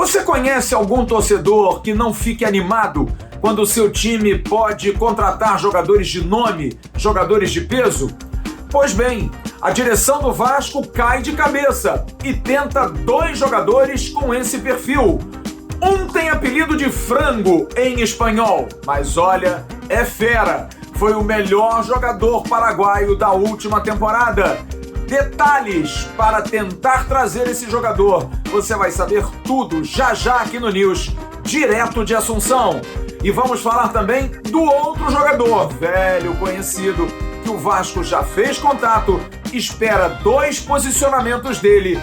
Você conhece algum torcedor que não fique animado quando o seu time pode contratar jogadores de nome, jogadores de peso? Pois bem, a direção do Vasco cai de cabeça e tenta 2 jogadores com esse perfil. Um tem apelido de frango em espanhol, mas olha, é fera. Foi o melhor jogador paraguaio da última temporada. Detalhes para tentar trazer esse jogador. Você vai saber tudo já já aqui no News, direto de Assunção. E vamos falar também do outro jogador, velho conhecido, que o Vasco já fez contato, espera 2 posicionamentos dele.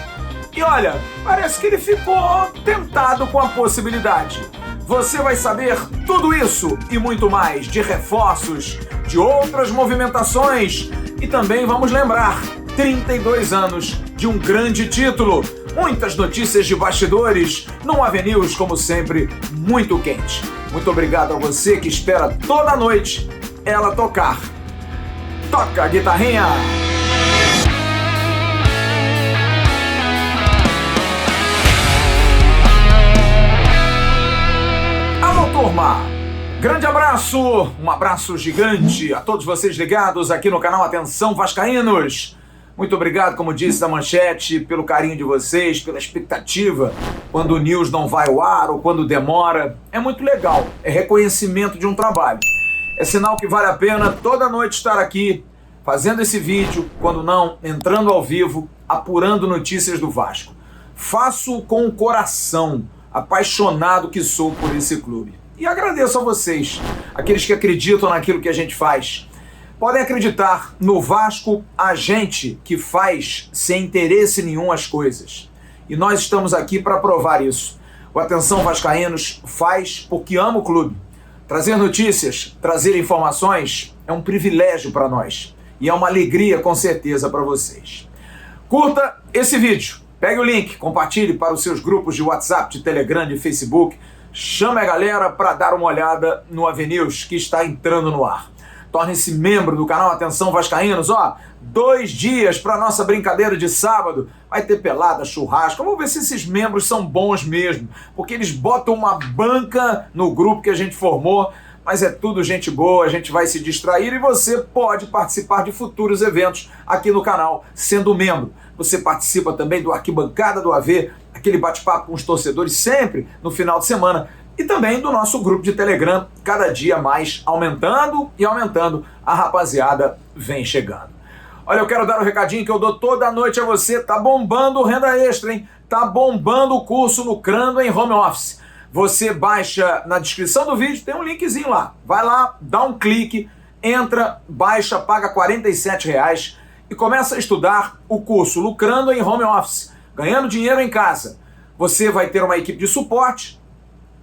E olha, parece que ele ficou tentado com a possibilidade. Você vai saber tudo isso e muito mais de reforços, de outras movimentações e também vamos lembrar 32 anos de um grande título, muitas notícias de bastidores, num AVNews, como sempre, muito quente. Muito obrigado a você que espera toda noite ela tocar. Toca a guitarrinha! Alô, turma! Grande abraço, um abraço gigante a todos vocês ligados aqui no canal Atenção Vascaínos. Muito obrigado, como disse na manchete, pelo carinho de vocês, pela expectativa quando o News não vai ao ar ou quando demora. É muito legal, é reconhecimento de um trabalho. É sinal que vale a pena toda noite estar aqui, fazendo esse vídeo, quando não, entrando ao vivo, apurando notícias do Vasco. Faço com o coração, apaixonado que sou por esse clube. E agradeço a vocês, aqueles que acreditam naquilo que a gente faz. Podem acreditar no Vasco, a gente que faz sem interesse nenhum as coisas. E nós estamos aqui para provar isso. O Atenção Vascaínos faz porque ama o clube. Trazer notícias, trazer informações é um privilégio para nós. E é uma alegria, com certeza, para vocês. Curta esse vídeo. Pegue o link, compartilhe para os seus grupos de WhatsApp, de Telegram, de Facebook. Chame a galera para dar uma olhada no AVNews que está entrando no ar. Torne-se membro do canal Atenção Vascaínos. 2 dias para nossa brincadeira de sábado. Vai ter pelada, churrasco. Vamos ver se esses membros são bons mesmo. Porque eles botam uma banca no grupo que a gente formou. Mas é tudo gente boa, a gente vai se distrair e você pode participar de futuros eventos aqui no canal, sendo membro. Você participa também do Arquibancada do AV, aquele bate-papo com os torcedores sempre no final de semana. E também do nosso grupo de Telegram, cada dia mais aumentando e aumentando. A rapaziada vem chegando. Olha, eu quero dar um recadinho que eu dou toda noite a você. Tá bombando renda extra, hein? Tá bombando o curso Lucrando em Home Office. Você baixa na descrição do vídeo, tem um linkzinho lá. Vai lá, dá um clique, entra, baixa, paga R$47 e começa a estudar o curso Lucrando em Home Office, ganhando dinheiro em casa. Você vai ter uma equipe de suporte,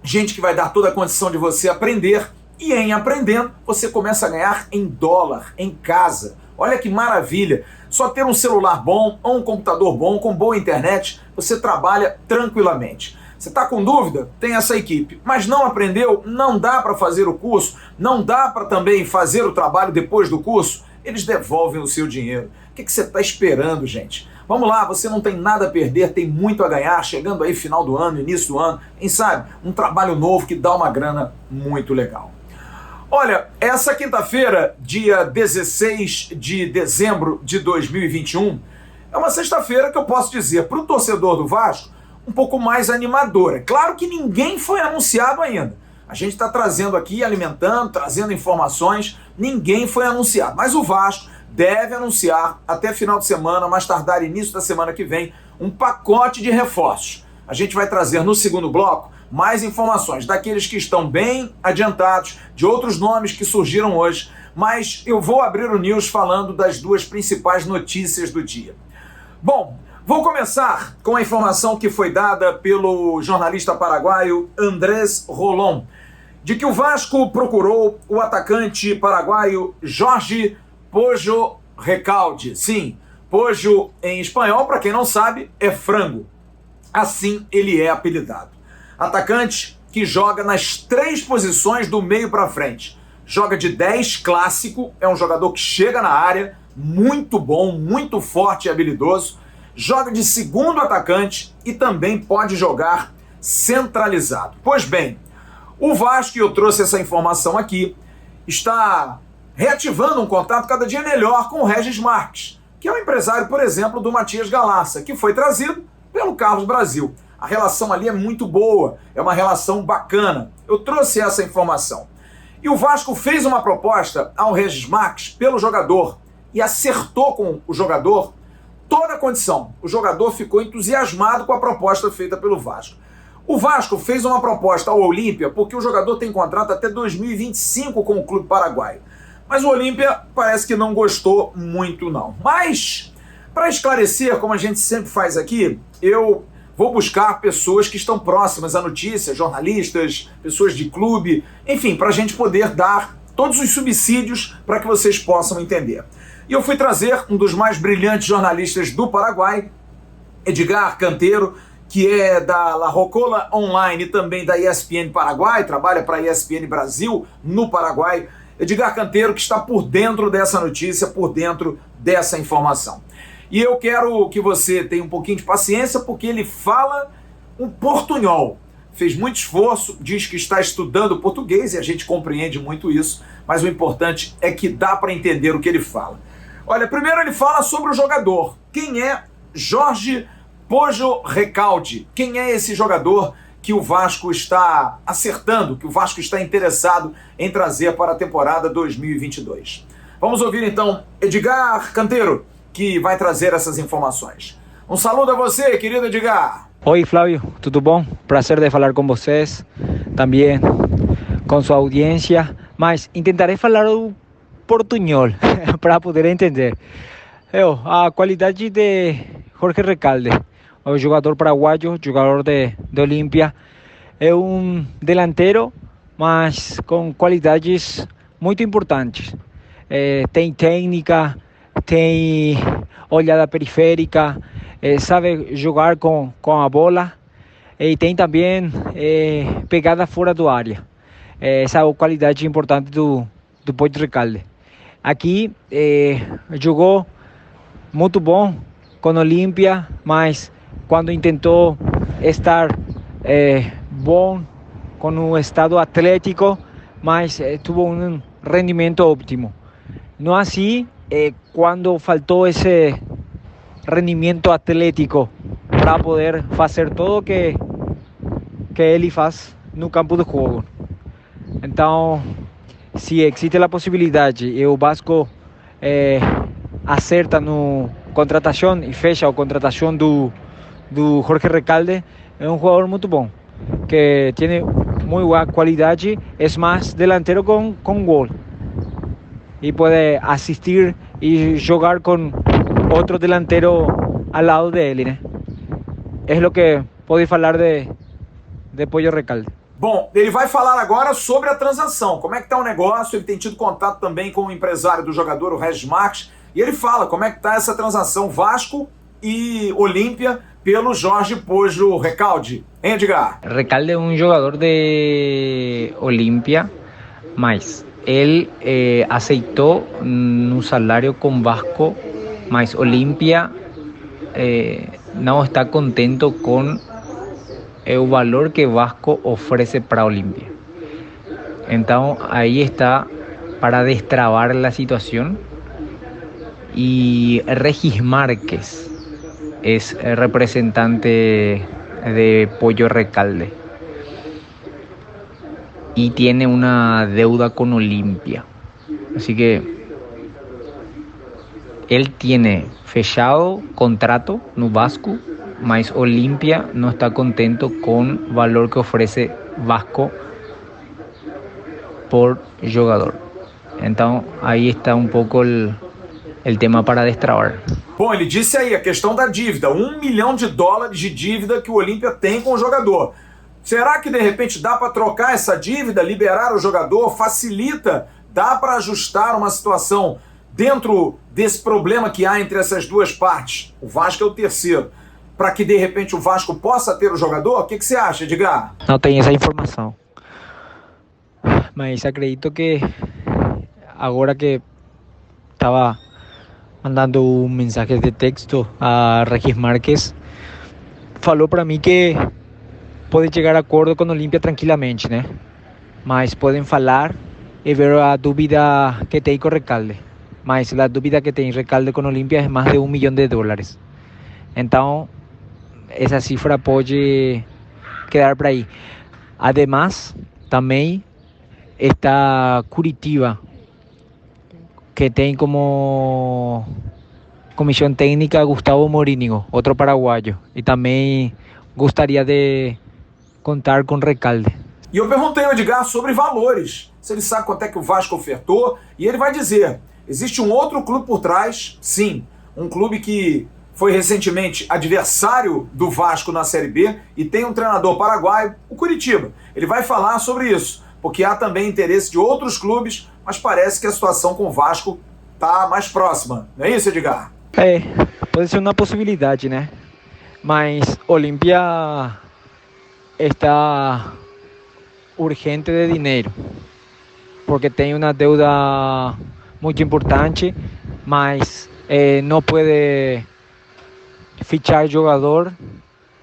gente que vai dar toda a condição de você aprender, e em aprendendo, você começa a ganhar em dólar, em casa. Olha que maravilha! Só ter um celular bom ou um computador bom, com boa internet, você trabalha tranquilamente. Você está com dúvida? Tem essa equipe. Mas não aprendeu? Não dá para fazer o curso? Não dá para também fazer o trabalho depois do curso? Eles devolvem o seu dinheiro. O que você está esperando, gente? Vamos lá, você não tem nada a perder, tem muito a ganhar, chegando aí final do ano, início do ano, quem sabe? Um trabalho novo que dá uma grana muito legal. Olha, essa quinta-feira, dia 16 de dezembro de 2021, é uma sexta-feira que eu posso dizer para o torcedor do Vasco um pouco mais animadora. Claro que ninguém foi anunciado ainda. A gente está trazendo aqui, alimentando, trazendo informações, ninguém foi anunciado. Mas o Vasco deve anunciar até final de semana, mais tardar início da semana que vem, um pacote de reforços. A gente vai trazer no segundo bloco mais informações daqueles que estão bem adiantados, de outros nomes que surgiram hoje, mas eu vou abrir o News falando das 2 principais notícias do dia. Bom, vou começar com a informação que foi dada pelo jornalista paraguaio Andrés Rolón, de que o Vasco procurou o atacante paraguaio Jorge Pojo Recalde. Sim, Pojo em espanhol, para quem não sabe, é frango. Assim ele é apelidado. Atacante que joga nas 3 posições do meio para frente. Joga de 10 clássico, é um jogador que chega na área, muito bom, muito forte e habilidoso. Joga de segundo atacante e também pode jogar centralizado. Pois bem, o Vasco, e eu trouxe essa informação aqui, está reativando um contato cada dia melhor com o Regis Marques, que é o empresário, por exemplo, do Matias Galassa, que foi trazido pelo Carlos Brasil. A relação ali é muito boa, é uma relação bacana. Eu trouxe essa informação. E o Vasco fez uma proposta ao Regis Marques pelo jogador e acertou com o jogador toda a condição. O jogador ficou entusiasmado com a proposta feita pelo Vasco. O Vasco fez uma proposta ao Olímpia porque o jogador tem contrato até 2025 com o clube paraguaio. Mas o Olímpia parece que não gostou muito não. Mas, para esclarecer, como a gente sempre faz aqui, eu vou buscar pessoas que estão próximas à notícia, jornalistas, pessoas de clube, enfim, para a gente poder dar todos os subsídios para que vocês possam entender. E eu fui trazer um dos mais brilhantes jornalistas do Paraguai, Edgar Canteiro, que é da La Rocola Online e também da ESPN Paraguai, trabalha para a ESPN Brasil no Paraguai. Edgar Canteiro, que está por dentro dessa notícia, por dentro dessa informação. E eu quero que você tenha um pouquinho de paciência, porque ele fala um portunhol. Fez muito esforço, diz que está estudando português, e a gente compreende muito isso, mas o importante é que dá para entender o que ele fala. Olha, primeiro ele fala sobre o jogador. Quem é Jorge Pojo Recalde? Quem é esse jogador que o Vasco está acertando, que o Vasco está interessado em trazer para a temporada 2022? Vamos ouvir então Edgar Canteiro, que vai trazer essas informações. Um saludo a você, querido Edgar. Oi, Flávio, tudo bom? Prazer de falar com vocês, também com sua audiência, mas tentarei falar o portunhol para poder entender. A qualidade de Jorge Recalde, o jogador paraguaio, jogador de Olímpia, é um delantero, mas com qualidades muito importantes. Tem técnica, tem olhada periférica, sabe jogar com a bola e tem também pegada fora do área. Essa é a qualidade importante do Pojo Recalde. Aqui jogou muito bom com Olímpia, mas quando tentou estar bom com o estado atlético, mas teve um rendimento óptimo. Não assim quando faltou esse rendimento atlético para poder fazer tudo que ele faz no campo de jogo. Então, se existe a possibilidade e o Vasco acerta no contratação e fecha a contratação do Jorge Recalde, é um jogador muito bom, que tem muito boa qualidade, é mais delantero com gol. E pode assistir e jogar com outro delantero ao lado dele, né? É o que pode falar de Pojo Recalde. Bom, ele vai falar agora sobre a transação, como é que está o negócio. Ele tem tido contato também com o empresário do jogador, o Regis Marques, e ele fala como é que está essa transação Vasco e Olímpia pelo Jorge Pojo Recalde. Hein, Edgar? Recalde é um jogador de Olímpia, mas ele aceitou um salário com Vasco, mas Olímpia não está contento com o valor que Vasco oferece para Olímpia. Então aí está para destravar a situação. Y Regis Márquez es representante de Pojo Recalde y tiene una deuda con Olímpia. Así que él tiene fechado contrato no Vasco, mas Olímpia no está contento con el valor que ofrece Vasco por jogador. Então aí está um pouco o tema para destravar. Bom, ele disse aí a questão da dívida, $1 milhão de dívida que o Olímpia tem com o jogador. Será que de repente dá para trocar essa dívida, liberar o jogador, facilita, dá para ajustar uma situação dentro desse problema que há entre essas duas partes? O Vasco é o terceiro. Para que de repente o Vasco possa ter o jogador? O que você acha, Edgar? Não tenho essa informação, mas acredito que agora que estava mandando um mensagem de texto a Regis Marques, falou para mim que pode chegar a acordo com o Olimpia tranquilamente, né? Mas podem falar e ver a dúvida que tem com o Recalde. Mas a dúvida que tem Recalde com o Olimpia é mais de $1 milhão. Então, essa cifra pode quedar por aí. Además, também está Curitiba, que tem como comissão técnica Gustavo Morínigo, outro paraguaio. E também gostaria de contar com Recalde. E eu perguntei ao Edgar sobre valores, se ele sabe quanto é que o Vasco ofertou, e ele vai dizer, existe um outro clube por trás, sim, um clube que foi recentemente adversário do Vasco na Série B e tem um treinador paraguaio, o Curitiba. Ele vai falar sobre isso, porque há também interesse de outros clubes, mas parece que a situação com o Vasco está mais próxima. Não é isso, Edgar? Pode ser uma possibilidade, né? Mas Olimpia está urgente de dinheiro, porque tem uma deuda muito importante, mas não pode fichar jogador.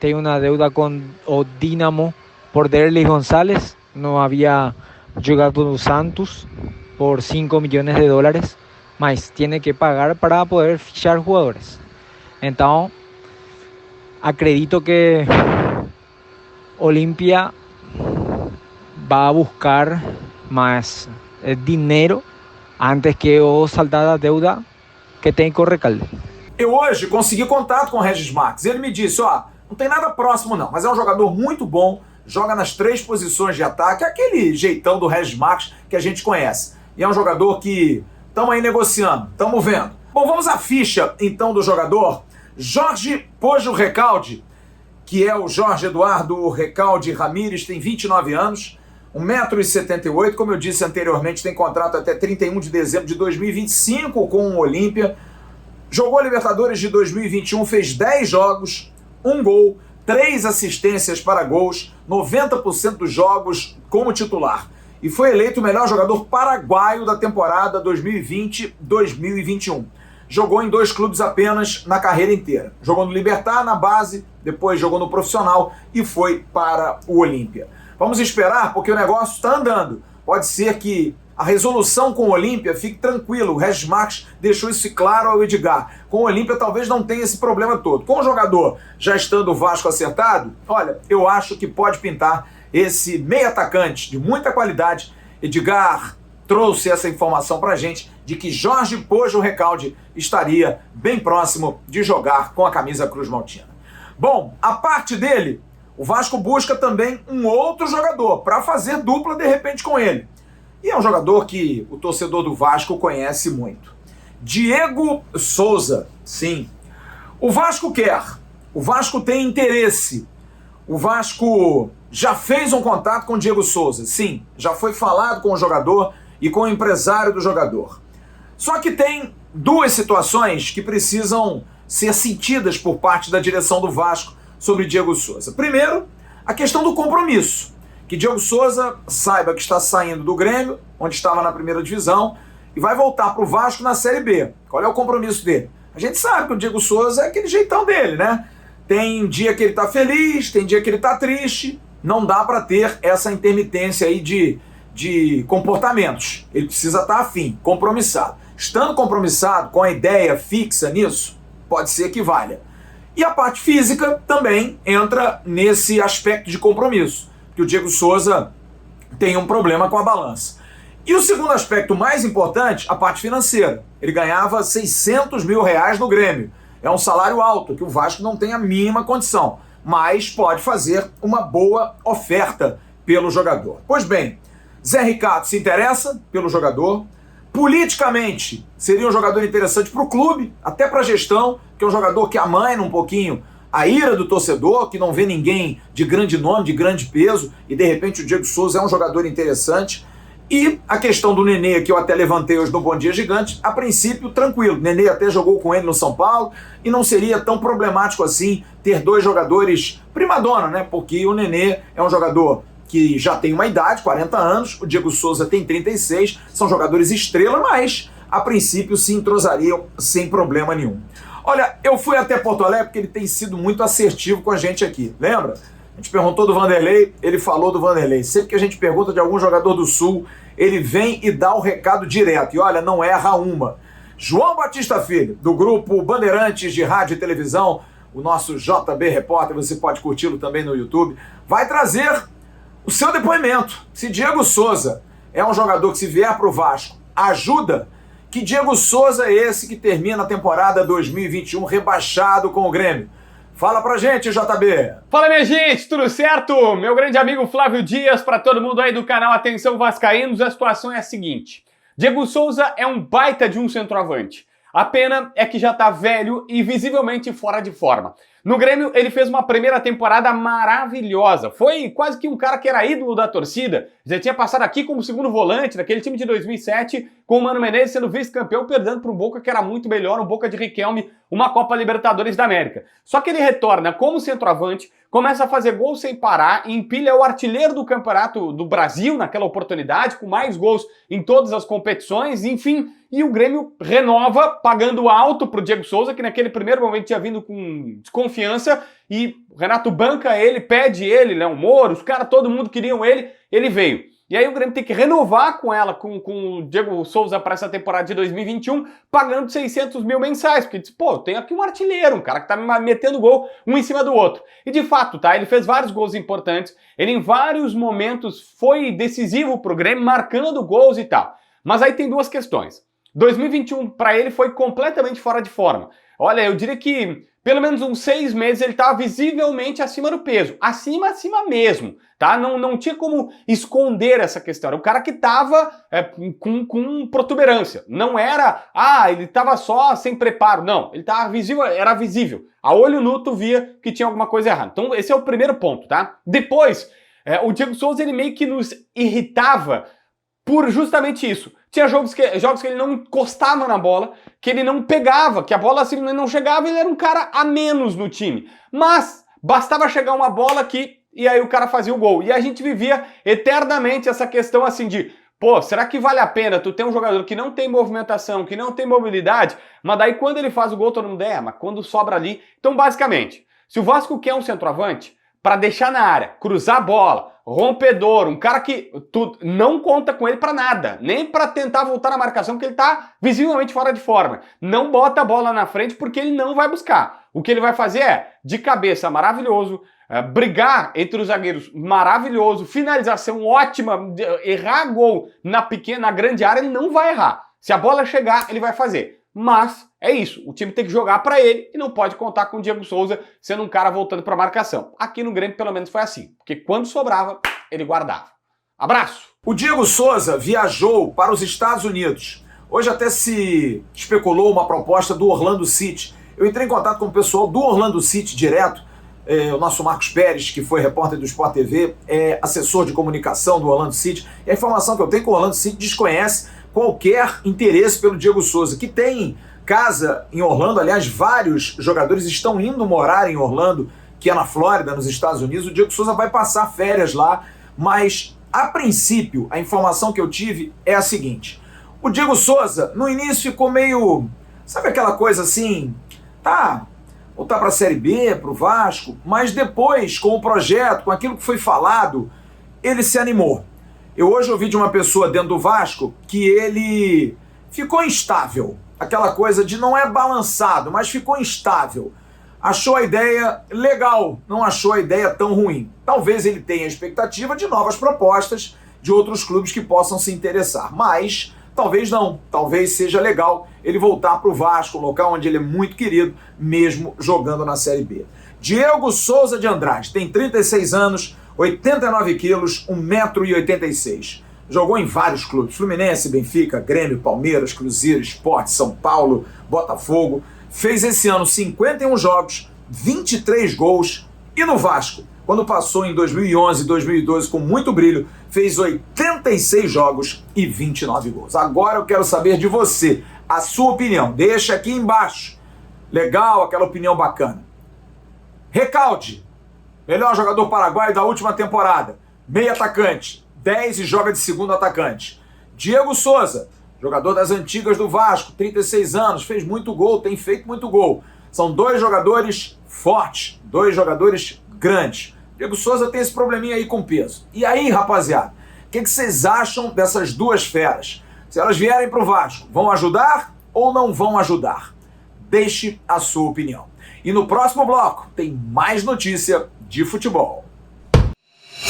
Tem uma deuda com o Dinamo por Derlis González, não havia jogado no Santos por $5 milhões, mas tem que pagar para poder fichar jogadores. Então, acredito que Olimpia vai buscar mais dinheiro antes que o saldar a deuda que tem com o Recalde. Eu hoje consegui contato com o Regis Marques. Ele me disse, não tem nada próximo não, mas é um jogador muito bom, joga nas 3 posições de ataque, aquele jeitão do Regis Marques que a gente conhece. E é um jogador que estamos aí negociando, estamos vendo. Bom, vamos à ficha então do jogador. Jorge Pojo Recalde, que é o Jorge Eduardo Recalde Ramírez, tem 29 anos, 1,78 m, como eu disse anteriormente, tem contrato até 31 de dezembro de 2025 com o Olímpia. Jogou a Libertadores de 2021, fez 10 jogos, 1 gol, 3 assistências para gols, 90% dos jogos como titular. E foi eleito o melhor jogador paraguaio da temporada 2020-2021. Jogou em 2 clubes apenas na carreira inteira. Jogou no Libertad, na base, depois jogou no profissional e foi para o Olímpia. Vamos esperar, porque o negócio está andando. Pode ser que a resolução com o Olímpia fique tranquilo. O Regis Marques deixou isso claro ao Edgar. Com o Olímpia talvez não tenha esse problema todo. Com o jogador já estando o Vasco acertado, olha, eu acho que pode pintar esse meio atacante de muita qualidade. Edgar trouxe essa informação pra gente de que Jorge Pojo Recalde estaria bem próximo de jogar com a camisa Cruz Maltina. Bom, a parte dele, o Vasco busca também um outro jogador para fazer dupla de repente com ele. E é um jogador que o torcedor do Vasco conhece muito. Diego Souza, sim. O Vasco quer, o Vasco tem interesse. O Vasco já fez um contato com o Diego Souza, sim. Já foi falado com o jogador e com o empresário do jogador. Só que tem 2 situações que precisam ser sentidas por parte da direção do Vasco sobre Diego Souza. Primeiro, a questão do compromisso. Que Diego Souza saiba que está saindo do Grêmio, onde estava na primeira divisão, e vai voltar para o Vasco na Série B. Qual é o compromisso dele? A gente sabe que o Diego Souza é aquele jeitão dele, né? Tem dia que ele está feliz, tem dia que ele está triste. Não dá para ter essa intermitência aí de comportamentos. Ele precisa estar afim, compromissado. Estando compromissado, com a ideia fixa nisso, pode ser que valha. E a parte física também entra nesse aspecto de compromisso, que o Diego Souza tem um problema com a balança. E o segundo aspecto mais importante, a parte financeira. Ele ganhava R$600 mil no Grêmio. É um salário alto, que o Vasco não tem a mínima condição, mas pode fazer uma boa oferta pelo jogador. Pois bem, Zé Ricardo se interessa pelo jogador. Politicamente, seria um jogador interessante para o clube, até para a gestão, que é um jogador que amaina um pouquinho a ira do torcedor, que não vê ninguém de grande nome, de grande peso, e de repente o Diego Souza é um jogador interessante. E a questão do Nenê, que eu até levantei hoje no Bom Dia Gigante, a princípio tranquilo. Nenê até jogou com ele no São Paulo e não seria tão problemático assim ter 2 jogadores primadona, né? Porque o Nenê é um jogador que já tem uma idade, 40 anos, o Diego Souza tem 36, são jogadores estrela, mas a princípio se entrosariam sem problema nenhum. Olha, eu fui até Porto Alegre porque ele tem sido muito assertivo com a gente aqui, lembra? A A gente perguntou do Vanderlei, ele falou do Vanderlei. Sempre que a gente pergunta de algum jogador do Sul, ele vem e dá o recado direto. E olha, não erra uma. João Batista Filho, do grupo Bandeirantes de Rádio e Televisão, o nosso JB Repórter, você pode curti-lo também no YouTube, vai trazer o seu depoimento. Se Diego Souza é um jogador que, se vier para o Vasco, ajuda, que Diego Souza é esse que termina a temporada 2021 rebaixado com o Grêmio? Fala pra gente, JB. Fala, minha gente, tudo certo? Meu grande amigo Flávio Dias, para todo mundo aí do canal Atenção Vascaínos, a situação é a seguinte. Diego Souza é um baita de um centroavante. A pena é que já tá velho e visivelmente fora de forma. No Grêmio, ele fez uma primeira temporada maravilhosa. Foi quase que um cara que era ídolo da torcida. Já tinha passado aqui como segundo volante daquele time de 2007, com o Mano Menezes sendo vice-campeão, perdendo para um Boca que era muito melhor, um Boca de Riquelme, uma Copa Libertadores da América. Só que ele retorna como centroavante, começa a fazer gols sem parar e empilha o artilheiro do Campeonato do Brasil naquela oportunidade, com mais gols em todas as competições, enfim. E o Grêmio renova, pagando alto pro Diego Souza, que naquele primeiro momento tinha vindo com desconfiança, e o Renato banca ele, pede ele, Léo Moura, os caras, todo mundo queriam ele veio. E aí o Grêmio tem que renovar com ela, com o Diego Souza para essa temporada de 2021, pagando 600 mil mensais, porque diz, pô, tem aqui um artilheiro, um cara que tá me metendo gol um em cima do outro. E de fato, tá, ele fez vários gols importantes, ele em vários momentos foi decisivo pro Grêmio, marcando gols e tal. Mas aí tem duas questões. 2021 para ele foi completamente fora de forma. Olha, eu diria que pelo menos uns 6 meses ele estava visivelmente acima do peso. Acima mesmo, tá? Não tinha como esconder essa questão. Era o cara que estava com protuberância. Não era, ele estava só sem preparo. Não, ele estava visível, era visível. A olho nu tu via que tinha alguma coisa errada. Então esse é o primeiro ponto, tá? Depois, o Diego Souza ele meio que nos irritava por justamente isso. Tinha jogos que ele não encostava na bola, que ele não pegava, que a bola assim não chegava, ele era um cara a menos no time. Mas bastava chegar uma bola aqui e aí o cara fazia o gol. E a gente vivia eternamente essa questão assim de, pô, será que vale a pena tu ter um jogador que não tem movimentação, que não tem mobilidade, mas daí quando ele faz o gol todo mundo mas quando sobra ali... Então basicamente, se o Vasco quer um centroavante, para deixar na área, cruzar a bola, rompedor, um cara que tu não conta com ele para nada, nem para tentar voltar na marcação, porque ele tá visivelmente fora de forma. Não bota a bola na frente porque ele não vai buscar. O que ele vai fazer é, de cabeça, maravilhoso, brigar entre os zagueiros, maravilhoso, finalização ótima, errar gol na grande área, ele não vai errar. Se a bola chegar, ele vai fazer. Mas é isso, o time tem que jogar para ele e não pode contar com o Diego Souza sendo um cara voltando para marcação. Aqui no Grêmio pelo menos foi assim, porque quando sobrava, ele guardava. Abraço! O Diego Souza viajou para os Estados Unidos. Hoje até se especulou uma proposta do Orlando City. Eu entrei em contato com o pessoal do Orlando City direto, o nosso Marcos Pérez, que foi repórter do Sport TV, é assessor de comunicação do Orlando City, e a informação que eu tenho é que o Orlando City desconhece qualquer interesse pelo Diego Souza, que tem casa em Orlando. Aliás, vários jogadores estão indo morar em Orlando, que é na Flórida, nos Estados Unidos. O Diego Souza vai passar férias lá, mas a princípio a informação que eu tive é a seguinte: o Diego Souza no início ficou meio, sabe aquela coisa assim, voltar para a Série B, para o Vasco, mas depois, com o projeto, com aquilo que foi falado, ele se animou. Eu hoje ouvi de uma pessoa dentro do Vasco que ele ficou instável. Aquela coisa de não é balançado, mas ficou instável. Achou a ideia legal, não achou a ideia tão ruim. Talvez ele tenha a expectativa de novas propostas de outros clubes que possam se interessar. Mas talvez não. Talvez seja legal ele voltar para o Vasco, um local onde ele é muito querido, mesmo jogando na Série B. Diego Souza de Andrade tem 36 anos, 89 quilos, 1,86 m. Jogou em vários clubes: Fluminense, Benfica, Grêmio, Palmeiras, Cruzeiro, Sport, São Paulo, Botafogo. Fez esse ano 51 jogos, 23 gols. E no Vasco, quando passou em 2011 e 2012 com muito brilho, fez 86 jogos e 29 gols. Agora eu quero saber de você, a sua opinião. Deixa aqui embaixo. Legal, aquela opinião bacana. Recalde. Melhor jogador paraguaio da última temporada. Meio atacante. 10 e joga de segundo atacante. Diego Souza, jogador das antigas do Vasco, 36 anos, fez muito gol, tem feito muito gol. São dois jogadores fortes, dois jogadores grandes. Diego Souza tem esse probleminha aí com peso. E aí, rapaziada, o que vocês acham dessas duas feras? Se elas vierem pro Vasco, vão ajudar ou não vão ajudar? Deixe a sua opinião. E no próximo bloco tem mais notícia de futebol.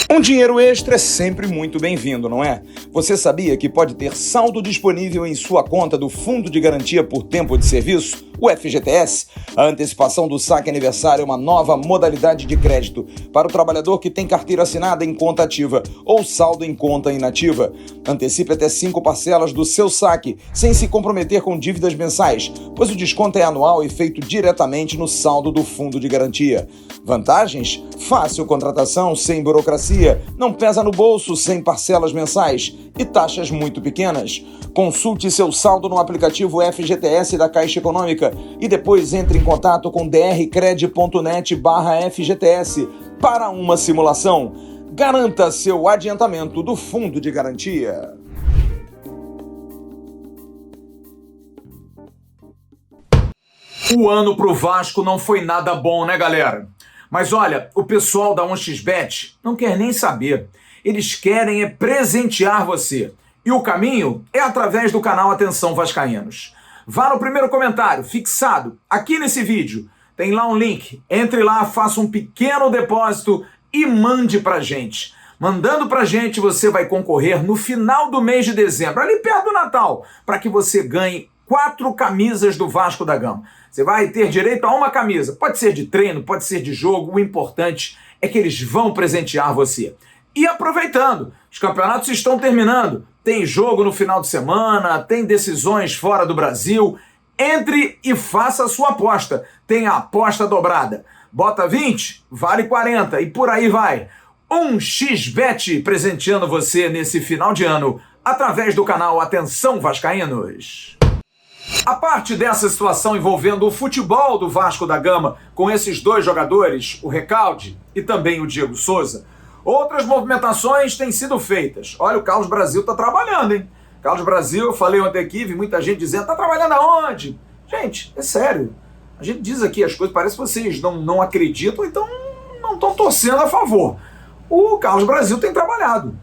Um dinheiro extra é sempre muito bem-vindo, não é? Você sabia que pode ter saldo disponível em sua conta do Fundo de Garantia por Tempo de Serviço, o FGTS? A antecipação do saque aniversário é uma nova modalidade de crédito para o trabalhador que tem carteira assinada em conta ativa ou saldo em conta inativa. Antecipe até 5 parcelas do seu saque, sem se comprometer com dívidas mensais, pois o desconto é anual e feito diretamente no saldo do Fundo de Garantia. Vantagens? Fácil contratação, sem burocracia, não pesa no bolso, sem parcelas mensais e taxas muito pequenas. Consulte seu saldo no aplicativo FGTS da Caixa Econômica e depois entre em contato com drcred.net/FGTS para uma simulação. Garanta seu adiantamento do Fundo de Garantia. O ano pro Vasco não foi nada bom, né, galera? Mas olha, o pessoal da 1xBet não quer nem saber. Eles querem presentear você. E o caminho é através do canal Atenção Vascaínos. Vá no primeiro comentário, fixado, aqui nesse vídeo. Tem lá um link. Entre lá, faça um pequeno depósito e mande pra gente. Mandando pra gente, você vai concorrer no final do mês de dezembro, ali perto do Natal, para que você ganhe 4 camisas do Vasco da Gama. Você vai ter direito a uma camisa. Pode ser de treino, pode ser de jogo. O importante é que eles vão presentear você. E aproveitando, os campeonatos estão terminando. Tem jogo no final de semana, tem decisões fora do Brasil. Entre e faça a sua aposta. Tem a aposta dobrada. Bota 20, vale 40 e por aí vai. 1xBet presenteando você nesse final de ano através do canal Atenção Vascaínos. A parte dessa situação envolvendo o futebol do Vasco da Gama com esses dois jogadores, o Recalde e também o Diego Souza, outras movimentações têm sido feitas. Olha, o Carlos Brasil tá trabalhando, hein? Carlos Brasil, eu falei ontem aqui, vi muita gente dizendo, tá trabalhando aonde? Gente, é sério. A gente diz aqui as coisas, parece que vocês não acreditam, então não estão torcendo a favor. O Carlos Brasil tem trabalhado.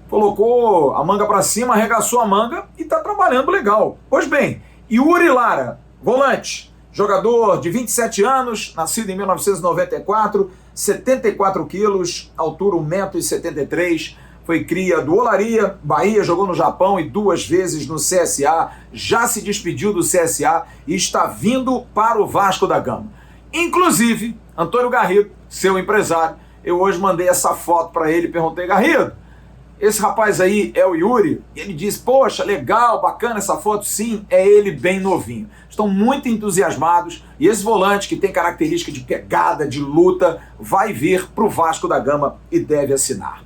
Colocou a manga pra cima, arregaçou a manga e tá trabalhando legal. Pois bem, Yuri Lara, volante, jogador de 27 anos, nascido em 1994, 74 quilos, altura 1,73 m, foi cria do Olaria, Bahia, jogou no Japão e 2 vezes no CSA, já se despediu do CSA e está vindo para o Vasco da Gama. Inclusive, Antônio Garrido, seu empresário, eu hoje mandei essa foto para ele e perguntei, Garrido, esse rapaz aí é o Yuri? E ele disse, poxa, legal, bacana essa foto. Sim, é ele bem novinho. Estão muito entusiasmados e esse volante que tem característica de pegada, de luta, vai vir para o Vasco da Gama e deve assinar.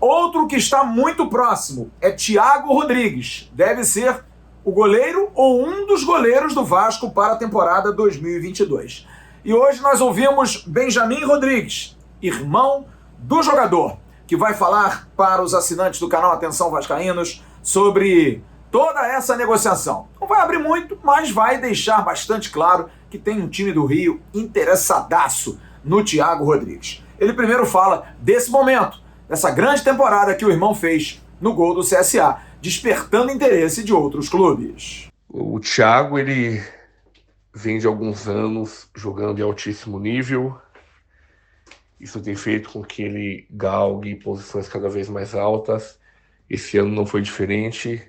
Outro que está muito próximo é Thiago Rodrigues. Deve ser o goleiro ou um dos goleiros do Vasco para a temporada 2022. E hoje nós ouvimos Benjamin Rodrigues, irmão do jogador, que vai falar para os assinantes do canal Atenção Vascaínos sobre toda essa negociação. Não vai abrir muito, mas vai deixar bastante claro que tem um time do Rio interessadaço no Thiago Rodrigues. Ele primeiro fala desse momento, dessa grande temporada que o irmão fez no gol do CSA, despertando interesse de outros clubes. O Thiago, ele vem de alguns anos jogando em altíssimo nível. Isso tem feito com que ele galgue posições cada vez mais altas. Esse ano não foi diferente.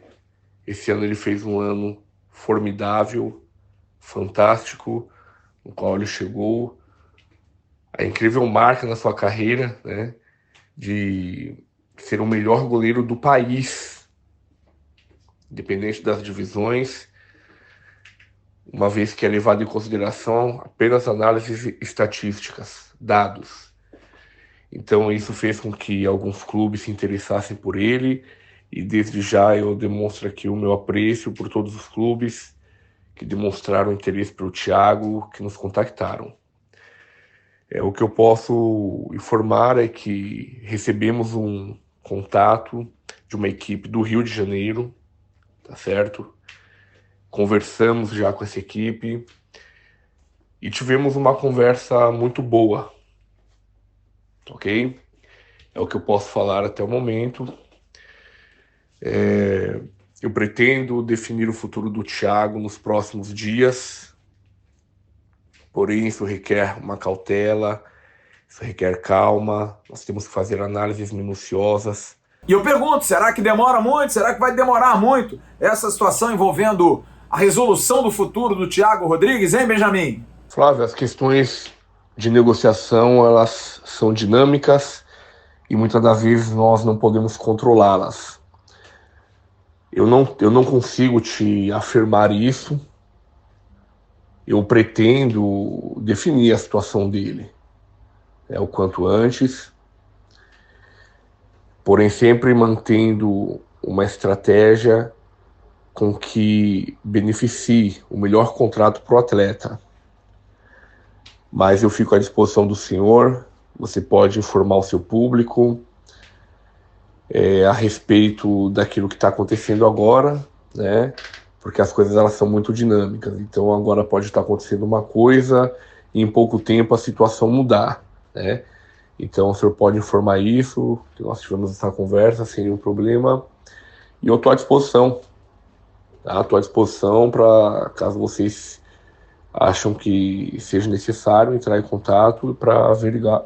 Esse ano ele fez um ano formidável, fantástico, no qual ele chegou a incrível marca na sua carreira, né, de ser o melhor goleiro do país, independente das divisões, uma vez que é levado em consideração apenas análises estatísticas, dados. Então isso fez com que alguns clubes se interessassem por ele e desde já eu demonstro aqui o meu apreço por todos os clubes que demonstraram interesse pelo Thiago, que nos contactaram. O que eu posso informar é que recebemos um contato de uma equipe do Rio de Janeiro, tá certo? Conversamos já com essa equipe e tivemos uma conversa muito boa. ok? É o que eu posso falar até o momento. Eu pretendo definir o futuro do Thiago nos próximos dias, porém isso requer uma cautela, isso requer calma, nós temos que fazer análises minuciosas. E eu pergunto, será que demora muito? Será que vai demorar muito essa situação envolvendo a resolução do futuro do Thiago Rodrigues, hein, Benjamin? Flávio, as questões de negociação, elas são dinâmicas e muitas das vezes nós não podemos controlá-las. Eu não consigo te afirmar isso. Eu pretendo definir a situação dele o quanto antes, porém sempre mantendo uma estratégia com que beneficie o melhor contrato para o atleta. Mas eu fico à disposição do senhor, você pode informar o seu público a respeito daquilo que está acontecendo agora, né? Porque as coisas elas são muito dinâmicas. Então agora pode estar acontecendo uma coisa e em pouco tempo a situação mudar, né? Então o senhor pode informar isso, que nós tivemos essa conversa sem nenhum problema. E eu estou à disposição, tá? Estou à disposição para, caso vocês acham que seja necessário, entrar em contato para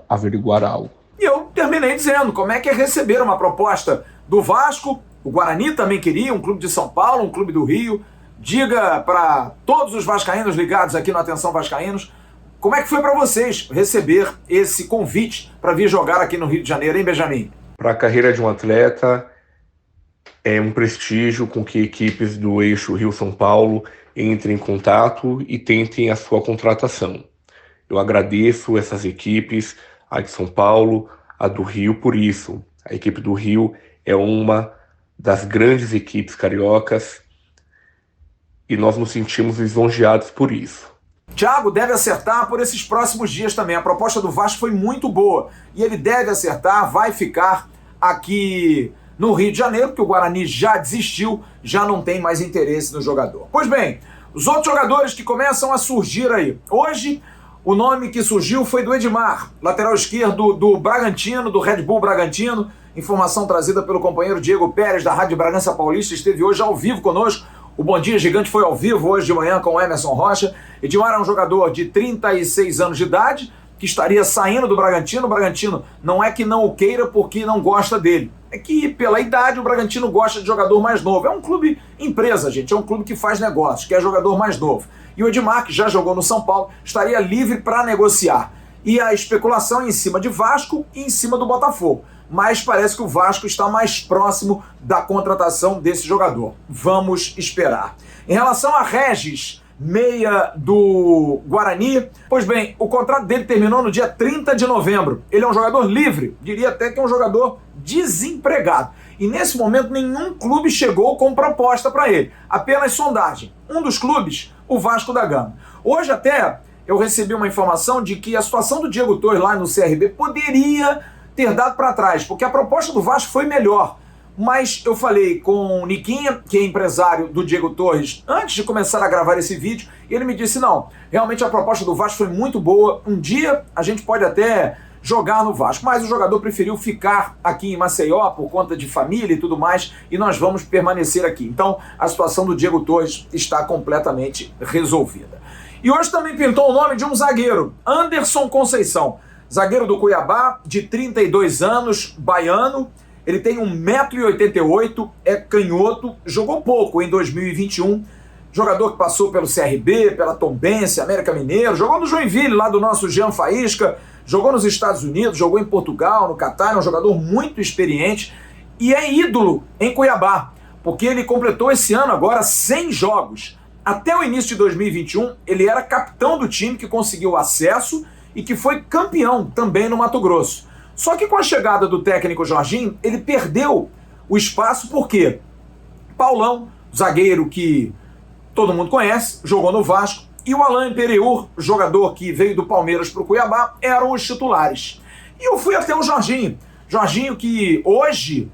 averiguar algo. E eu terminei dizendo como é que é receber uma proposta do Vasco, o Guarani também queria, um clube de São Paulo, um clube do Rio. Diga para todos os vascaínos ligados aqui no Atenção Vascaínos, como é que foi para vocês receber esse convite para vir jogar aqui no Rio de Janeiro, hein, Benjamin? Para a carreira de um atleta, é um prestígio com que equipes do eixo Rio-São Paulo entrem em contato e tentem a sua contratação. Eu agradeço essas equipes, a de São Paulo, a do Rio, por isso. A equipe do Rio é uma das grandes equipes cariocas e nós nos sentimos lisonjeados por isso. Thiago deve acertar por esses próximos dias também. A proposta do Vasco foi muito boa e ele deve acertar, vai ficar aqui no Rio de Janeiro, porque o Guarani já desistiu, já não tem mais interesse no jogador. Pois bem, os outros jogadores que começam a surgir aí. Hoje, o nome que surgiu foi do Edmar, lateral esquerdo do Bragantino, do Red Bull Bragantino. Informação trazida pelo companheiro Diego Pérez, da Rádio Bragança Paulista, esteve hoje ao vivo conosco. O Bom Dia Gigante foi ao vivo hoje de manhã com o Emerson Rocha. Edmar é um jogador de 36 anos de idade, que estaria saindo do Bragantino. O Bragantino não é que não o queira porque não gosta dele. É que, pela idade, o Bragantino gosta de jogador mais novo. É um clube empresa, gente. É um clube que faz negócios, que é jogador mais novo. E o Edmar, que já jogou no São Paulo, estaria livre para negociar. E a especulação é em cima de Vasco e em cima do Botafogo. Mas parece que o Vasco está mais próximo da contratação desse jogador. Vamos esperar. Em relação a Regis, meia do Guarani, pois bem, o contrato dele terminou no dia 30 de novembro. Ele é um jogador livre, diria até que é um jogador desempregado. E nesse momento nenhum clube chegou com proposta para ele, apenas sondagem. Um dos clubes, o Vasco da Gama. Hoje até eu recebi uma informação de que a situação do Diego Torres lá no CRB poderia ter dado para trás, porque a proposta do Vasco foi melhor. Mas eu falei com o Niquinha, que é empresário do Diego Torres, antes de começar a gravar esse vídeo, e ele me disse, não, realmente a proposta do Vasco foi muito boa, um dia a gente pode até jogar no Vasco, mas o jogador preferiu ficar aqui em Maceió por conta de família e tudo mais, e nós vamos permanecer aqui. Então a situação do Diego Torres está completamente resolvida. E hoje também pintou o nome de um zagueiro, Anderson Conceição, zagueiro do Cuiabá, de 32 anos, baiano. Ele tem 1,88 m, é canhoto, jogou pouco em 2021, jogador que passou pelo CRB, pela Tombense, América Mineiro, jogou no Joinville, lá do nosso Jean Faísca, jogou nos Estados Unidos, jogou em Portugal, no Catar, é um jogador muito experiente e é ídolo em Cuiabá, porque ele completou esse ano agora 100 jogos. Até o início de 2021, ele era capitão do time que conseguiu acesso e que foi campeão também no Mato Grosso. Só que com a chegada do técnico Jorginho, ele perdeu o espaço porque Paulão, zagueiro que todo mundo conhece, jogou no Vasco, e o Alain Pereur, jogador que veio do Palmeiras para o Cuiabá, eram os titulares. E eu fui até o Jorginho. Jorginho que hoje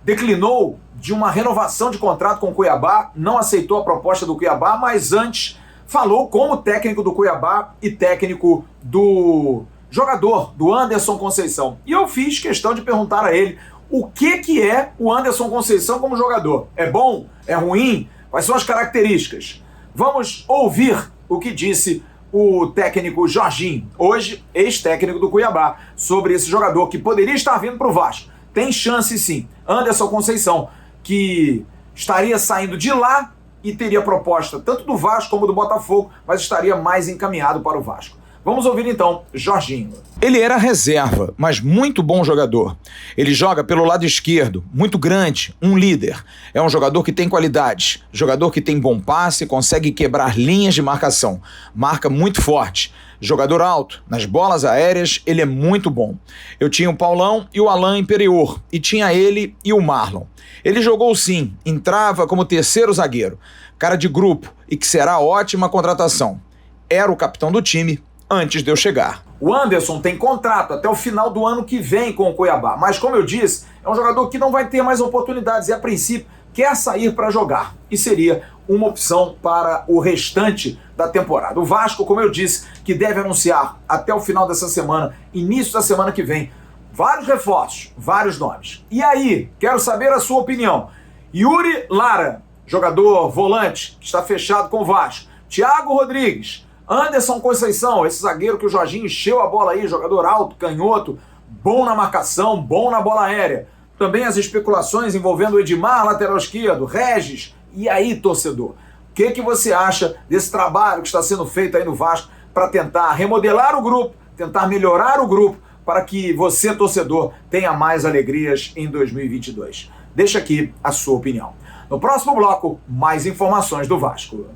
declinou de uma renovação de contrato com o Cuiabá, não aceitou a proposta do Cuiabá, mas antes falou como técnico do Cuiabá e técnico do jogador do Anderson Conceição. E eu fiz questão de perguntar a ele o que é o Anderson Conceição como jogador. É bom? É ruim? Quais são as características? Vamos ouvir o que disse o técnico Jorginho, hoje ex-técnico do Cuiabá, sobre esse jogador que poderia estar vindo para o Vasco. Tem chance sim. Anderson Conceição, que estaria saindo de lá e teria proposta tanto do Vasco como do Botafogo, mas estaria mais encaminhado para o Vasco. Vamos ouvir então Jorginho. Ele era reserva, mas muito bom jogador. Ele joga pelo lado esquerdo, muito grande, um líder. É um jogador que tem qualidades, jogador que tem bom passe, consegue quebrar linhas de marcação, marca muito forte. Jogador alto, nas bolas aéreas ele é muito bom. Eu tinha o Paulão e o Alain Imperior, e tinha ele e o Marlon. Ele jogou sim, entrava como terceiro zagueiro, cara de grupo e que será ótima contratação. Era o capitão do time antes de eu chegar. O Anderson tem contrato até o final do ano que vem com o Cuiabá, mas como eu disse, é um jogador que não vai ter mais oportunidades e a princípio quer sair para jogar e seria uma opção para o restante da temporada. O Vasco, como eu disse, que deve anunciar até o final dessa semana, início da semana que vem, vários reforços, vários nomes. E aí, quero saber a sua opinião. Yuri Lara, jogador volante, que está fechado com o Vasco. Thiago Rodrigues, Anderson Conceição, esse zagueiro que o Jorginho encheu a bola aí, jogador alto, canhoto, bom na marcação, bom na bola aérea. Também as especulações envolvendo o Edmar, lateral esquerdo, Regis. E aí, torcedor, o que você acha desse trabalho que está sendo feito aí no Vasco para tentar remodelar o grupo, tentar melhorar o grupo, para que você, torcedor, tenha mais alegrias em 2022? Deixa aqui a sua opinião. No próximo bloco, mais informações do Vasco.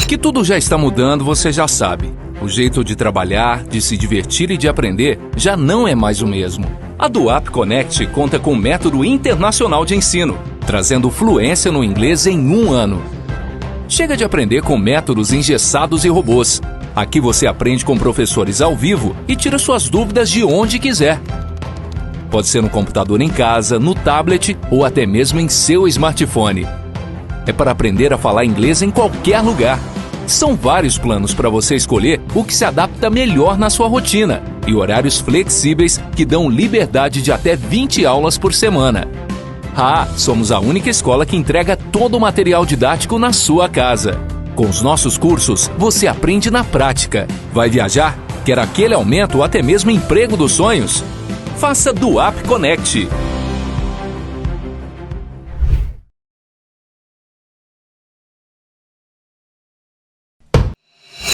Que tudo já está mudando, você já sabe. O jeito de trabalhar, de se divertir e de aprender já não é mais o mesmo. A Duap Connect conta com um método internacional de ensino, trazendo fluência no inglês em 1 ano. Chega de aprender com métodos engessados e robôs. Aqui você aprende com professores ao vivo e tira suas dúvidas de onde quiser. Pode ser no computador em casa, no tablet ou até mesmo em seu smartphone. É para aprender a falar inglês em qualquer lugar. São vários planos para você escolher o que se adapta melhor na sua rotina e horários flexíveis que dão liberdade de até 20 aulas por semana. Somos a única escola que entrega todo o material didático na sua casa. Com os nossos cursos, você aprende na prática. Vai viajar? Quer aquele aumento ou até mesmo emprego dos sonhos? Faça Duap Connect.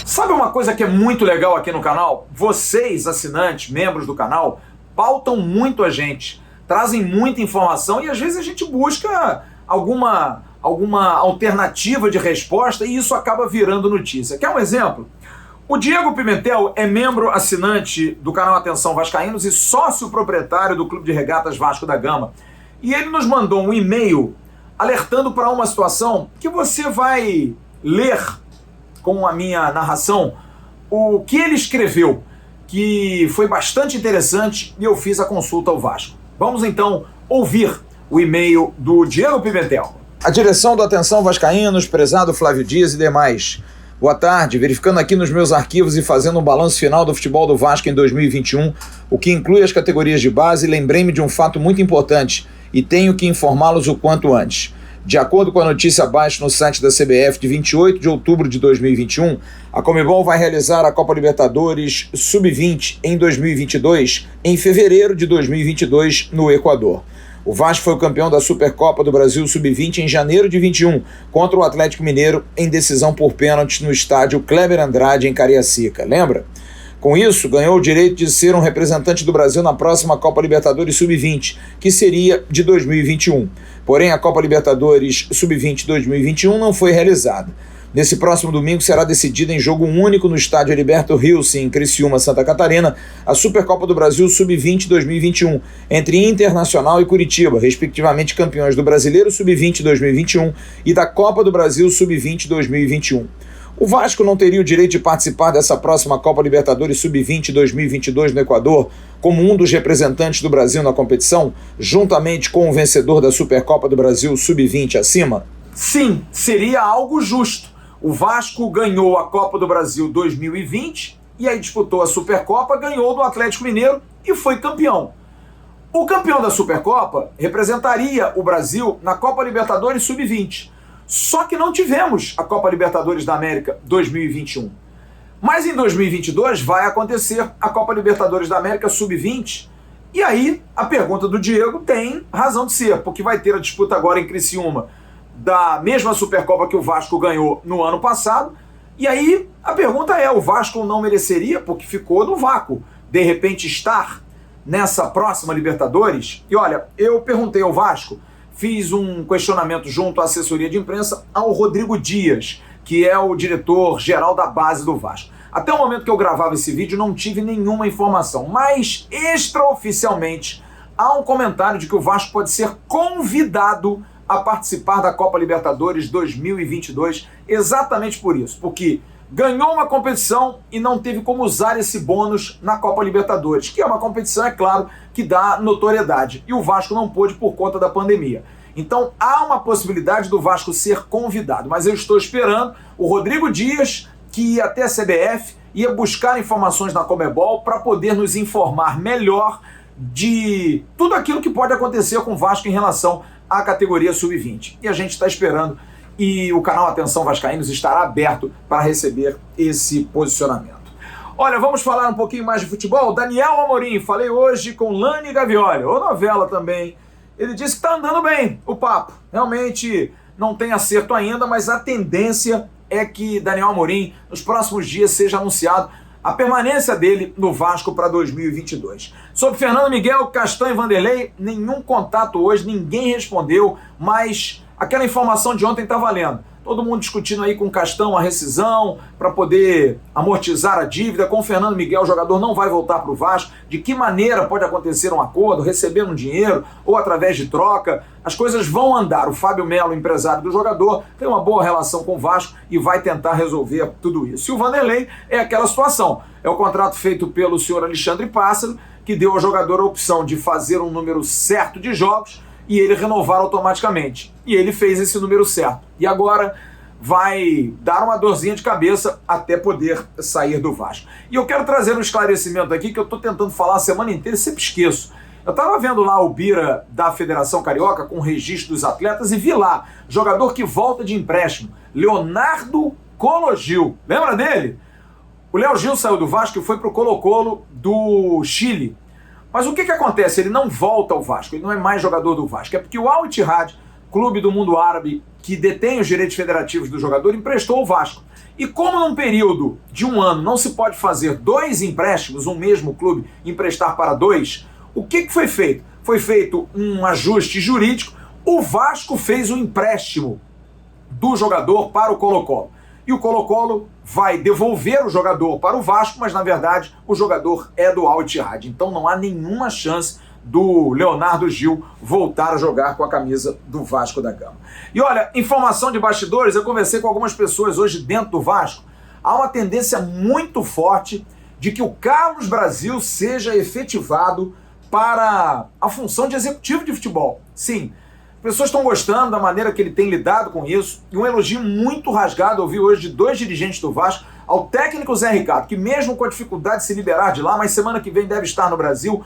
Sabe uma coisa que é muito legal aqui no canal? Vocês, assinantes, membros do canal, pautam muito a gente, trazem muita informação e às vezes a gente busca alguma alternativa de resposta e isso acaba virando notícia. Quer um exemplo? O Diego Pimentel é membro assinante do canal Atenção Vascaínos e sócio proprietário do Clube de Regatas Vasco da Gama. E ele nos mandou um e-mail alertando para uma situação que você vai ler com a minha narração o que ele escreveu, que foi bastante interessante e eu fiz a consulta ao Vasco. Vamos então ouvir o e-mail do Diego Pimentel. A direção do Atenção Vascaínos, prezado Flávio Dias e demais. Boa tarde, verificando aqui nos meus arquivos e fazendo um balanço final do futebol do Vasco em 2021, o que inclui as categorias de base, lembrei-me de um fato muito importante e tenho que informá-los o quanto antes. De acordo com a notícia abaixo no site da CBF de 28 de outubro de 2021, a Conmebol vai realizar a Copa Libertadores Sub-20 em 2022, em fevereiro de 2022, no Equador. O Vasco foi o campeão da Supercopa do Brasil Sub-20 em janeiro de 21, contra o Atlético Mineiro, em decisão por pênaltis no estádio Kleber Andrade, em Cariacica. Lembra? Com isso, ganhou o direito de ser um representante do Brasil na próxima Copa Libertadores Sub-20, que seria de 2021. Porém, a Copa Libertadores Sub-20 2021 não foi realizada. Nesse próximo domingo será decidida em jogo único no estádio Heriberto Rilse, em Criciúma, Santa Catarina, a Supercopa do Brasil Sub-20 2021, entre Internacional e Curitiba, respectivamente campeões do Brasileiro Sub-20 2021 e da Copa do Brasil Sub-20 2021. O Vasco não teria o direito de participar dessa próxima Copa Libertadores Sub-20 2022 no Equador, como um dos representantes do Brasil na competição, juntamente com o vencedor da Supercopa do Brasil Sub-20 acima? Sim, seria algo justo. O Vasco ganhou a Copa do Brasil 2020 e aí disputou a Supercopa, ganhou do Atlético Mineiro e foi campeão. O campeão da Supercopa representaria o Brasil na Copa Libertadores Sub-20. Só que não tivemos a Copa Libertadores da América 2021. Mas em 2022 vai acontecer a Copa Libertadores da América Sub-20. E aí a pergunta do Diego tem razão de ser, porque vai ter a disputa agora em Criciúma da mesma Supercopa que o Vasco ganhou no ano passado. E aí a pergunta é, o Vasco não mereceria, porque ficou no vácuo, de repente estar nessa próxima Libertadores? E olha, eu perguntei ao Vasco, fiz um questionamento junto à assessoria de imprensa ao Rodrigo Dias, que é o diretor-geral da base do Vasco. Até o momento que eu gravava esse vídeo não tive nenhuma informação, mas extraoficialmente há um comentário de que o Vasco pode ser convidado a participar da Copa Libertadores 2022, exatamente por isso, porque ganhou uma competição e não teve como usar esse bônus na Copa Libertadores, que é uma competição, é claro, que dá notoriedade, e o Vasco não pôde por conta da pandemia. Então há uma possibilidade do Vasco ser convidado, mas eu estou esperando o Rodrigo Dias, que ia até a CBF, ia buscar informações na Conmebol para poder nos informar melhor de tudo aquilo que pode acontecer com o Vasco em relação à categoria Sub-20. E a gente está esperando, e o canal Atenção Vascaínos estará aberto para receber esse posicionamento. Olha, vamos falar um pouquinho mais de futebol. Daniel Amorim, falei hoje com Lani Gavioli, ou novela também. Ele disse que está andando bem o papo. Realmente não tem acerto ainda, mas a tendência é que Daniel Amorim, nos próximos dias, seja anunciado a permanência dele no Vasco para 2022. Sobre Fernando Miguel, Castan e Vanderlei, nenhum contato hoje, ninguém respondeu, mas aquela informação de ontem está valendo. Todo mundo discutindo aí com o Castan a rescisão para poder amortizar a dívida. Com o Fernando Miguel, o jogador não vai voltar para o Vasco. De que maneira pode acontecer um acordo, recebendo um dinheiro ou através de troca? As coisas vão andar. O Fábio Melo, empresário do jogador, tem uma boa relação com o Vasco e vai tentar resolver tudo isso. E o Vanderlei é aquela situação. É o contrato feito pelo senhor Alexandre Pássaro, que deu ao jogador a opção de fazer um número certo de jogos e ele renovar automaticamente. E ele fez esse número certo. E agora vai dar uma dorzinha de cabeça até poder sair do Vasco. E eu quero trazer um esclarecimento aqui que eu estou tentando falar a semana inteira e sempre esqueço. Eu estava vendo lá o Bira da Federação Carioca com o registro dos atletas e vi lá, jogador que volta de empréstimo, Leonardo Cologil. Lembra dele? O Léo Gil saiu do Vasco e foi para o Colo-Colo do Chile. Mas o que acontece? Ele não volta ao Vasco, ele não é mais jogador do Vasco. É porque o Al Ittihad, clube do mundo árabe que detém os direitos federativos do jogador, emprestou o Vasco. E como num período de um ano não se pode fazer 2 empréstimos, um mesmo clube emprestar para 2, o que foi feito? Foi feito um ajuste jurídico, o Vasco fez um empréstimo do jogador para o Colo-Colo. E o Colo-Colo vai devolver o jogador para o Vasco, mas na verdade o jogador é do Al Ittihad. Então não há nenhuma chance do Leonardo Gil voltar a jogar com a camisa do Vasco da Gama. E olha, informação de bastidores, eu conversei com algumas pessoas hoje dentro do Vasco. Há uma tendência muito forte de que o Carlos Brasil seja efetivado para a função de executivo de futebol. Sim, pessoas estão gostando da maneira que ele tem lidado com isso, e um elogio muito rasgado eu vi hoje de 2 dirigentes do Vasco ao técnico Zé Ricardo, que mesmo com a dificuldade de se liberar de lá, mas semana que vem deve estar no Brasil,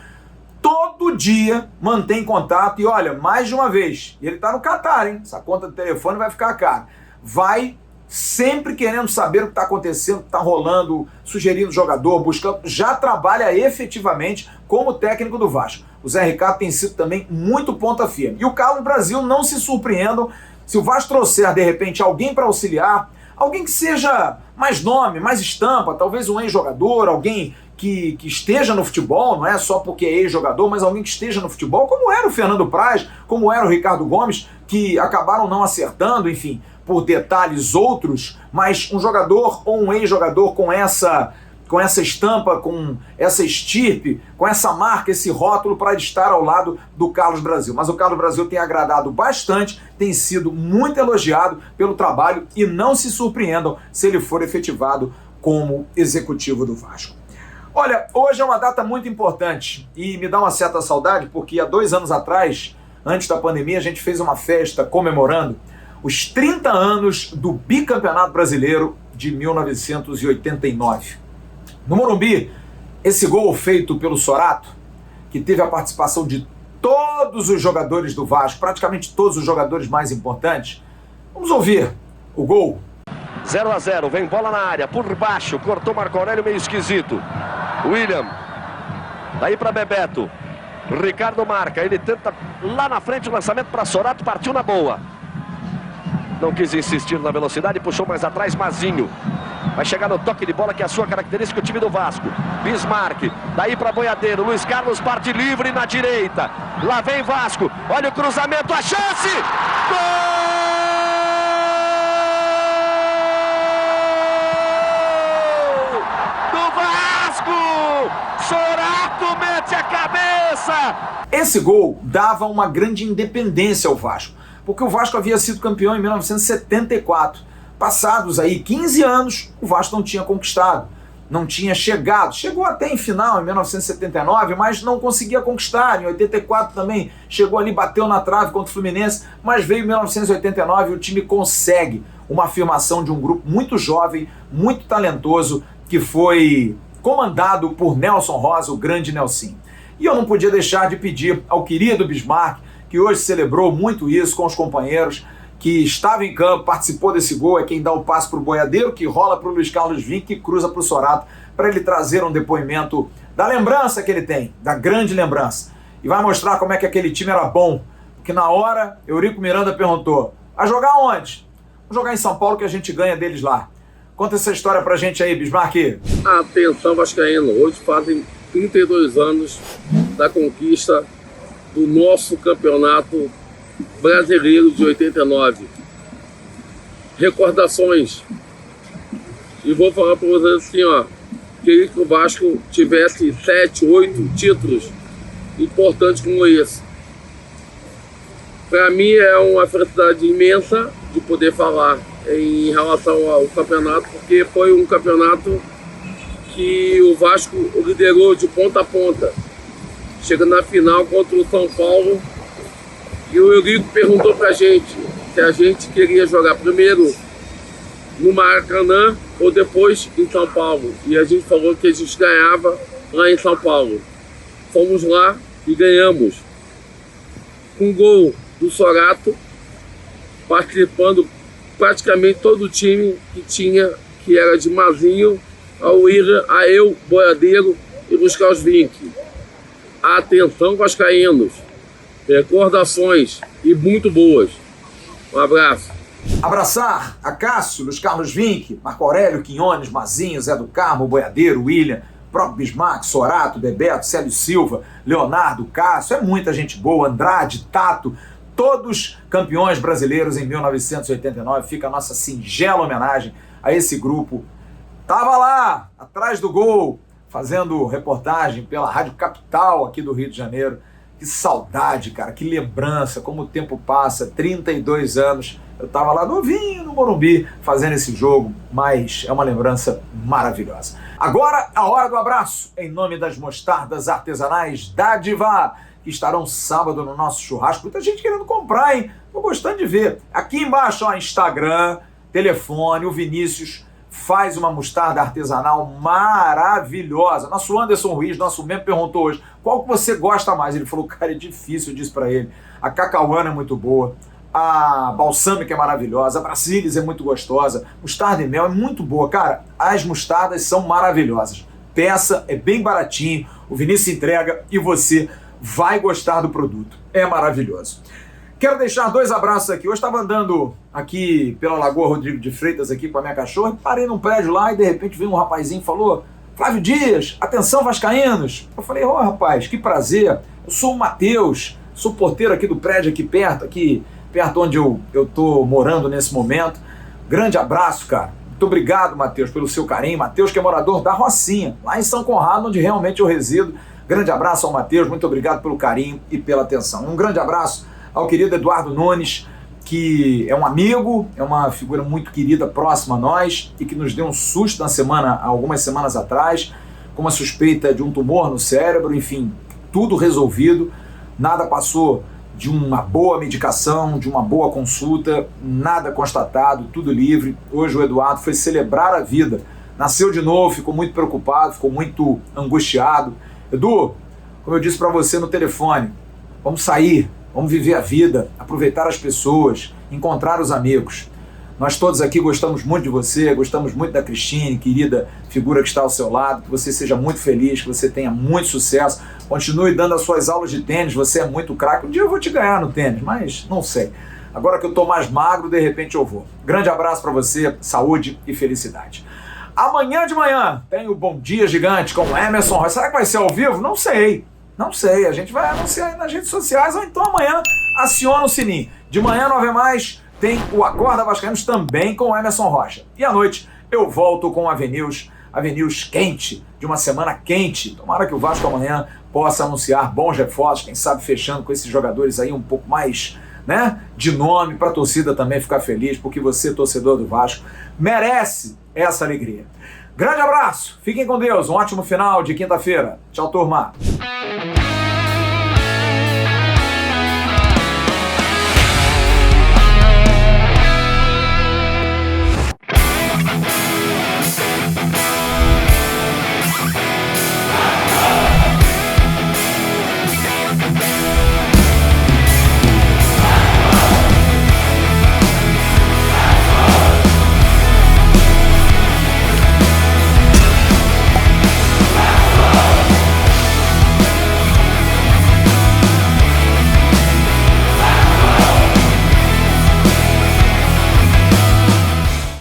todo dia mantém contato, e olha, mais de uma vez, e ele está no Catar, hein? Essa conta de telefone vai ficar cara. Vai sempre querendo saber o que está acontecendo, o que está rolando, sugerindo jogador, buscando, já trabalha efetivamente como técnico do Vasco. O Zé Ricardo tem sido também muito ponta firme. E o Carlos Brasil, não se surpreendam se o Vasco trouxer, de repente, alguém para auxiliar, alguém que seja mais nome, mais estampa, talvez um ex-jogador, alguém que esteja no futebol, não é só porque é ex-jogador, mas alguém que esteja no futebol, como era o Fernando Praz, como era o Ricardo Gomes, que acabaram não acertando, enfim, por detalhes outros, mas um jogador ou um ex-jogador com essa estampa, com essa estirpe, com essa marca, esse rótulo para estar ao lado do Carlos Brasil. Mas o Carlos Brasil tem agradado bastante, tem sido muito elogiado pelo trabalho e não se surpreendam se ele for efetivado como executivo do Vasco. Olha, hoje é uma data muito importante e me dá uma certa saudade porque há 2 anos atrás, antes da pandemia, a gente fez uma festa comemorando os 30 anos do bicampeonato brasileiro de 1989. No Morumbi, esse gol feito pelo Sorato, que teve a participação de todos os jogadores do Vasco, praticamente todos os jogadores mais importantes. Vamos ouvir o gol. 0-0, vem bola na área, por baixo, cortou Marco Aurélio meio esquisito. William, daí para Bebeto. Ricardo marca, ele tenta lá na frente o lançamento para Sorato, partiu na boa. Não quis insistir na velocidade, puxou mais atrás, Mazinho. Vai chegar no toque de bola, que é a sua característica, o time do Vasco. Bismarck, daí para Boiadeiro, Luiz Carlos parte livre na direita. Lá vem Vasco, olha o cruzamento, a chance! Gol! Sorato mete a cabeça! Esse gol dava uma grande independência ao Vasco, porque o Vasco havia sido campeão em 1974. Passados aí 15 anos, o Vasco não tinha conquistado, não tinha chegado. Chegou até em final em 1979, mas não conseguia conquistar. Em 84 também chegou ali, bateu na trave contra o Fluminense, mas veio em 1989 e o time consegue uma afirmação de um grupo muito jovem, muito talentoso, que foi comandado por Nelson Rosa, o grande Nelsinho. E eu não podia deixar de pedir ao querido Bismarck, que hoje celebrou muito isso com os companheiros, que estava em campo, participou desse gol, é quem dá o passe para o Boiadeiro, que rola para o Luiz Carlos Vinck, que cruza para o Sorato, para ele trazer um depoimento da lembrança que ele tem, da grande lembrança. E vai mostrar como é que aquele time era bom. Porque na hora, Eurico Miranda perguntou, vai jogar onde? Vamos jogar em São Paulo que a gente ganha deles lá. Conta essa história pra gente aí, Bismarck. Atenção, vascaíno. Hoje fazem 32 anos da conquista do nosso campeonato brasileiro de 89. Recordações. E vou falar pra vocês assim, ó. Queria que o Vasco tivesse 7, 8 títulos importantes como esse. Para mim é uma felicidade imensa de poder falar em relação ao campeonato, porque foi um campeonato que o Vasco liderou de ponta a ponta, chegando na final contra o São Paulo. E o Eurico perguntou pra gente se a gente queria jogar primeiro no Maracanã ou depois em São Paulo. E a gente falou que a gente ganhava lá em São Paulo. Fomos lá e ganhamos. Um gol do Sorato, participando praticamente todo o time que tinha, que era de Mazinho, a William, a eu, Boiadeiro e Luiz Carlos Vinck. Atenção, vascaínos, recordações e muito boas. Um abraço. Abraçar a Cássio, Luiz Carlos Vinck, Marco Aurélio, Quinones, Mazinho, Zé do Carmo, Boiadeiro, William, próprio Bismarck, Sorato, Bebeto, Célio Silva, Leonardo, Cássio, é muita gente boa, Andrade, Tato, todos campeões brasileiros em 1989. Fica a nossa singela homenagem a esse grupo. Tava lá, atrás do gol, fazendo reportagem pela Rádio Capital aqui do Rio de Janeiro. Que saudade, cara, que lembrança, como o tempo passa, 32 anos. Eu tava lá novinho no Morumbi fazendo esse jogo, mas é uma lembrança maravilhosa. Agora, a hora do abraço, em nome das mostardas artesanais Dádiva, que estarão sábado no nosso churrasco. Muita gente querendo comprar, hein? Tô gostando de ver. Aqui embaixo, ó, Instagram, telefone, o Vinícius faz uma mostarda artesanal maravilhosa. Nosso Anderson Ruiz, nosso membro, perguntou hoje, qual que você gosta mais? Ele falou, cara, é difícil, eu disse pra ele. A cacauana é muito boa, a balsâmica é maravilhosa, a Brasilis é muito gostosa, mostarda e mel é muito boa. Cara, as mostardas são maravilhosas. Peça, é bem baratinho, o Vinícius entrega e você vai gostar do produto. É maravilhoso. Quero deixar 2 abraços aqui. Hoje estava andando aqui pela Lagoa Rodrigo de Freitas aqui com a minha cachorra, parei num prédio lá e de repente veio um rapazinho e falou, Flávio Dias, atenção vascaínos. Eu falei, ô rapaz, que prazer, eu sou o Matheus, sou porteiro aqui do prédio aqui perto onde eu tô morando nesse momento. Grande abraço, cara. Muito obrigado, Matheus, pelo seu carinho. Matheus, que é morador da Rocinha, lá em São Conrado, onde realmente eu resido. Grande abraço ao Matheus, muito obrigado pelo carinho e pela atenção. Um grande abraço ao querido Eduardo Nunes, que é um amigo, é uma figura muito querida, próxima a nós, e que nos deu um susto algumas semanas atrás, com uma suspeita de um tumor no cérebro, enfim, tudo resolvido, nada passou de uma boa medicação, de uma boa consulta, nada constatado, tudo livre. Hoje o Eduardo foi celebrar a vida nasceu de novo, ficou muito preocupado, ficou muito angustiado. Edu, como eu disse para você no telefone, vamos sair, vamos viver a vida, aproveitar as pessoas, encontrar os amigos. Nós todos aqui gostamos muito de você, gostamos muito da Cristine, querida figura que está ao seu lado, que você seja muito feliz, que você tenha muito sucesso, continue dando as suas aulas de tênis, você é muito craque. Um dia eu vou te ganhar no tênis, mas não sei. Agora que eu estou mais magro, de repente eu vou. Grande abraço para você, saúde e felicidade. Amanhã de manhã tem o Bom Dia Gigante com o Emerson Rocha. Será que vai ser ao vivo? Não sei. Não sei. A gente vai anunciar aí nas redes sociais ou então amanhã aciona o sininho. De manhã, 9h+, tem o Acorda Vascaínos também com o Emerson Rocha. E à noite eu volto com a Avenews quente, de uma semana quente. Tomara que o Vasco amanhã possa anunciar bons reforços, quem sabe fechando com esses jogadores aí um pouco mais, né, de nome, para a torcida também ficar feliz, porque você, torcedor do Vasco, merece essa alegria. Grande abraço, fiquem com Deus, um ótimo final de quinta-feira. Tchau, turma.